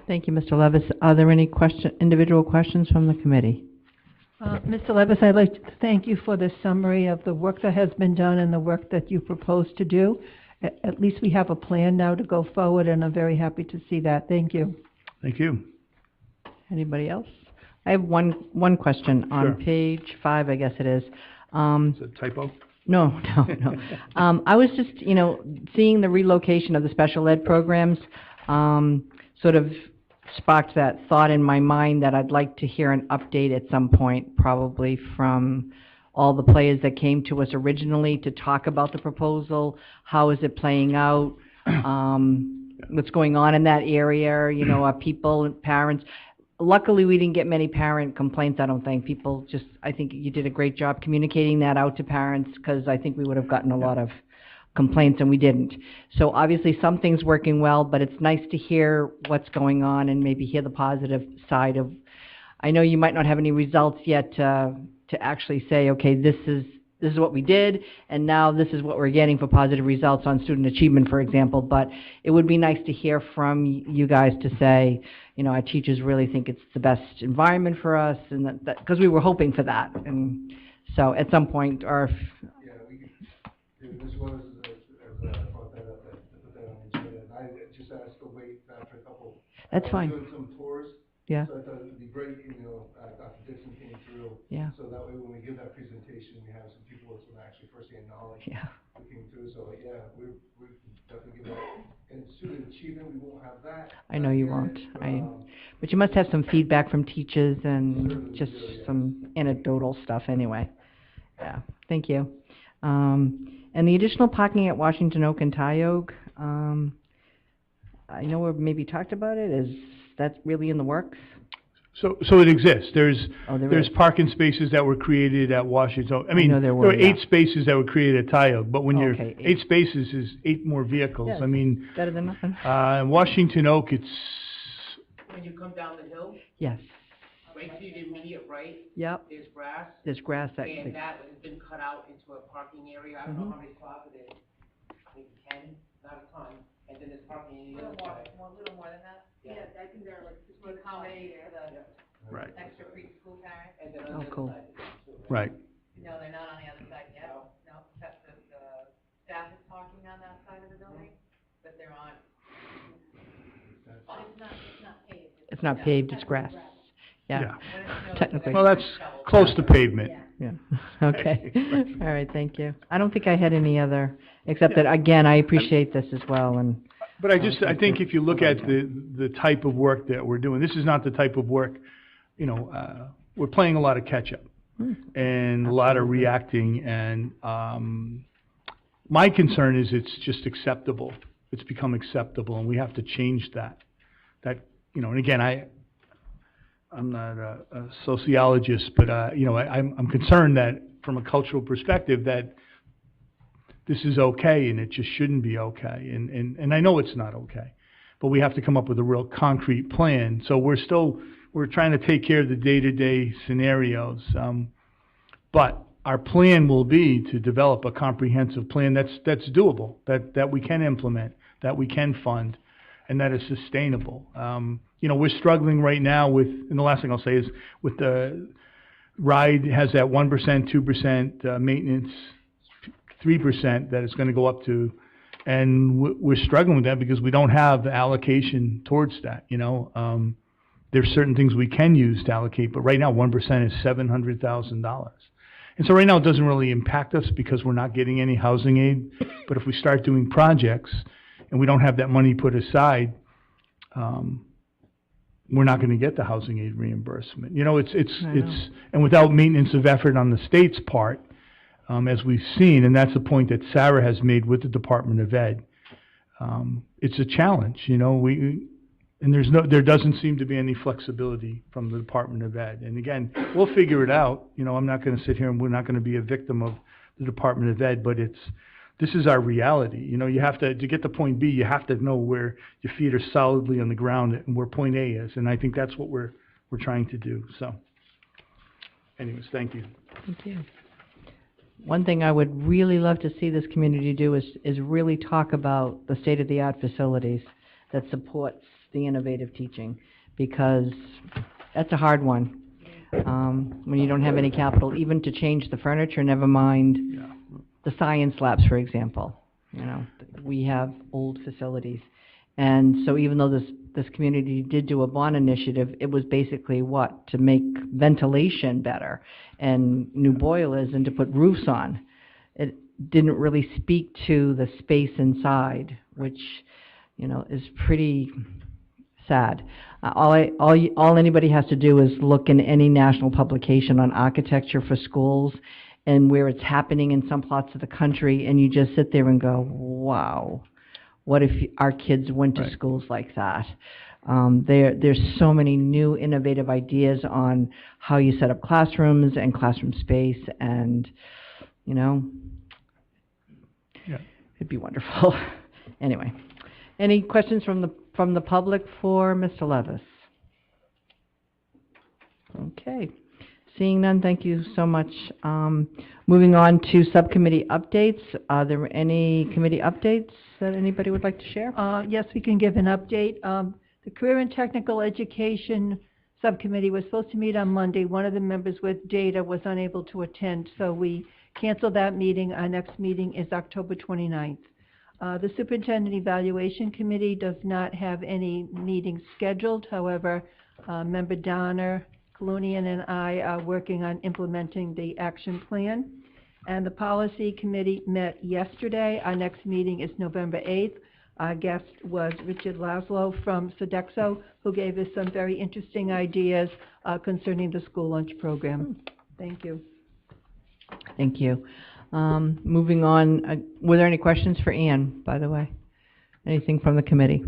A: Thank you, Mr. Levis. Are there any individual questions from the committee?
D: Mr. Levis, I'd like to thank you for this summary of the work that has been done and the work that you propose to do. At least we have a plan now to go forward, and I'm very happy to see that. Thank you.
C: Thank you.
A: Anybody else? I have one question on
C: Sure.
A: page 5, I guess it is.
C: Is it a typo?
A: No. I was just, seeing the relocation of the special ed programs, sort of sparked that thought in my mind that I'd like to hear an update at some point, probably from all the players that came to us originally to talk about the proposal. How is it playing out? What's going on in that area? Are people, parents? Luckily, we didn't get many parent complaints, I don't think. I think you did a great job communicating that out to parents, because I think we would have gotten a lot of complaints, and we didn't. So obviously, something's working well, but it's nice to hear what's going on and maybe hear the positive side of. I know you might not have any results yet to actually say, okay, this is what we did, and now this is what we're getting for positive results on student achievement, for example. But it would be nice to hear from you guys to say, our teachers really think it's the best environment for us, and that because we were hoping for that. And so at some point, or
B: Yeah, this was, as brought that up, to put that on the agenda, and I just asked to wait after a couple.
A: That's fine.
B: Doing some tours.
A: Yeah.
B: So I thought it'd be great, Dr. Dixon came through.
A: Yeah.
B: So that way when we give that presentation, we have some people with some actually first-hand knowledge.
A: Yeah.
B: Who came through, so yeah, we're definitely give that. And student achievement, we won't have that.
A: I know you won't. But you must have some feedback from teachers and just some anecdotal stuff anyway. Yeah, thank you. And the additional parking at Washington Oak and Tyoke, I know we've maybe talked about it. Is that really in the works?
C: So it exists. There's
A: There is.
C: parking spaces that were created at Washington. I mean,
A: know
C: there
A: there
C: were
A: were, yeah.
C: 8 spaces that were created at Tyoke, but when you're,
A: Okay,
C: 8 spaces is 8 more vehicles.
A: Yeah.
C: I mean,
A: Better than nothing?
C: Washington Oak, it's,
G: When you come down the hill,
A: Yes.
G: right to the immediate right,
A: Yep.
G: there's grass,
A: There's grass that,
G: and that has been cut out into a parking area. I don't know how many spots it is, maybe 10, not a ton, and then there's parking in the other side.
F: A little more than that?
G: Yeah.
F: I think they're like, just
G: To accommodate
F: for
G: Yeah.
C: right,
F: extra preschool parents.
G: And then
A: Oh,
G: on the
A: cool.
G: other side, there's two,
C: right.
F: No, they're not on the other side yet. No, except the staff is parking on that side of the building, but they're on. But it's not paved.
A: it's not paved, it's grass. Yeah, technically.
C: Well, that's close to pavement.
A: Yeah, okay. All right, thank you. I don't think I had any other, except that, again, I appreciate this as well, and
C: But I think if you look at the type of work that we're doing, this is not the type of work, we're playing a lot of catch-up and a lot of reacting, and my concern is it's just acceptable. It's become acceptable, and we have to change that. And again, I'm not a sociologist, but, I'm concerned that from a cultural perspective that this is okay and it just shouldn't be okay. And I know it's not okay, but we have to come up with a real concrete plan. So we're trying to take care of the day-to-day scenarios. But our plan will be to develop a comprehensive plan that's doable, that we can implement, that we can fund, and that is sustainable. We're struggling right now with, and the last thing I'll say is, with the RIDE has that 1%, 2% maintenance, 3% that it's going to go up to, and we're struggling with that because we don't have the allocation towards that. There's certain things we can use to allocate, but right now 1% is $700,000. And so right now it doesn't really impact us because we're not getting any housing aid. But if we start doing projects and we don't have that money put aside, we're not going to get the housing aid reimbursement. And without maintenance of effort on the state's part, as we've seen, and that's the point that Sarah has made with the Department of Ed, it's a challenge. There doesn't seem to be any flexibility from the Department of Ed. And again, we'll figure it out. I'm not going to sit here and we're not going to be a victim of the Department of Ed, but this is our reality. You know, you have to get to point B, you have to know where your feet are solidly on the ground and where point A is. And I think that's what we're trying to do. So anyways, thank you.
A: Thank you. One thing I would really love to see this community do is really talk about the state-of-the-art facilities that supports the innovative teaching, because that's a hard one. When you don't have any capital, even to change the furniture, never mind the science labs, for example. You know, we have old facilities. And so even though this community did do a bond initiative, it was basically what? To make ventilation better and new boilers and to put roofs on. It didn't really speak to the space inside, which, you know, is pretty sad. All anybody has to do is look in any national publication on architecture for schools and where it's happening in some parts of the country, and you just sit there and go, wow, what if our kids went to schools like that? There's so many new innovative ideas on how you set up classrooms and classroom space, and, you know, it'd be wonderful. Anyway, any questions from the public for Mr. Levis? Okay. Seeing none, thank you so much. Moving on to subcommittee updates. Are there any committee updates that anybody would like to share?
D: Yes, we can give an update. The Career and Technical Education Subcommittee was supposed to meet on Monday. One of the members with data was unable to attend, so we canceled that meeting. Our next meeting is October 29th. The Superintendent Evaluation Committee does not have any meetings scheduled. However, Member Donner, Colonian, and I are working on implementing the action plan. And the Policy Committee met yesterday. Our next meeting is November 8th. Our guest was Richard Laszlo from Sodexo, who gave us some very interesting ideas concerning the school lunch program. Thank you.
A: Thank you. Moving on, were there any questions for Ann, by the way? Anything from the committee?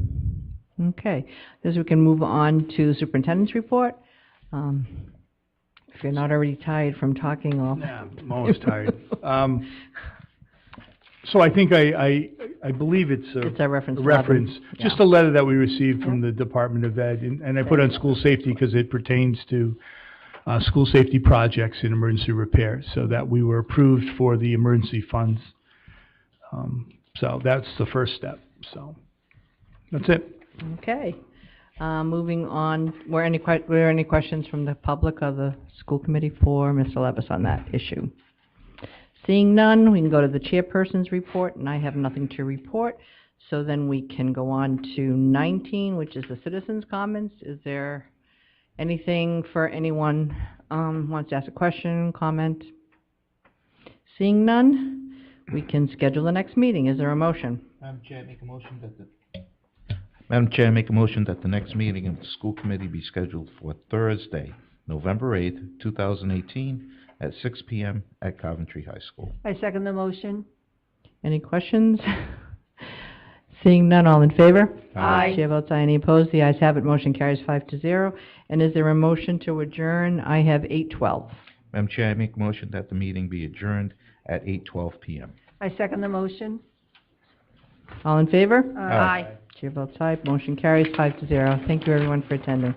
A: Okay, as we can move on to the superintendent's report. If you're not already tired from talking all...
C: Nah, I'm always tired. So I think I believe it's
A: a reference.
C: Just a letter that we received from the Department of Ed, and I put on school safety because it pertains to school safety projects and emergency repairs, so that we were approved for the emergency funds. So that's the first step. So that's it.
A: Okay. Moving on, were there any questions from the public or the school committee for Mr. Levis on that issue? Seeing none, we can go to the chairperson's report, and I have nothing to report. So then we can go on to 19, which is the citizens' comments. Is there anything for anyone wants to ask a question, comment? Seeing none, we can schedule the next meeting. Is there a motion?
E: Madam Chair, make a motion that the next meeting of the school committee be scheduled for Thursday, November 8th, 2018, at 6 p.m. at Coventry High School.
D: I second the motion.
A: Any questions? Seeing none, all in favor?
D: Aye.
A: Chair votes aye. Any opposed? The ayes have it. Motion carries 5-0. And is there a motion to adjourn? I have 8:12.
E: Madam Chair, I make a motion that the meeting be adjourned at 8:12 p.m.
D: I second the motion.
A: All in favor?
D: Aye.
A: Chair votes aye. Motion carries 5-0. Thank you, everyone, for attending.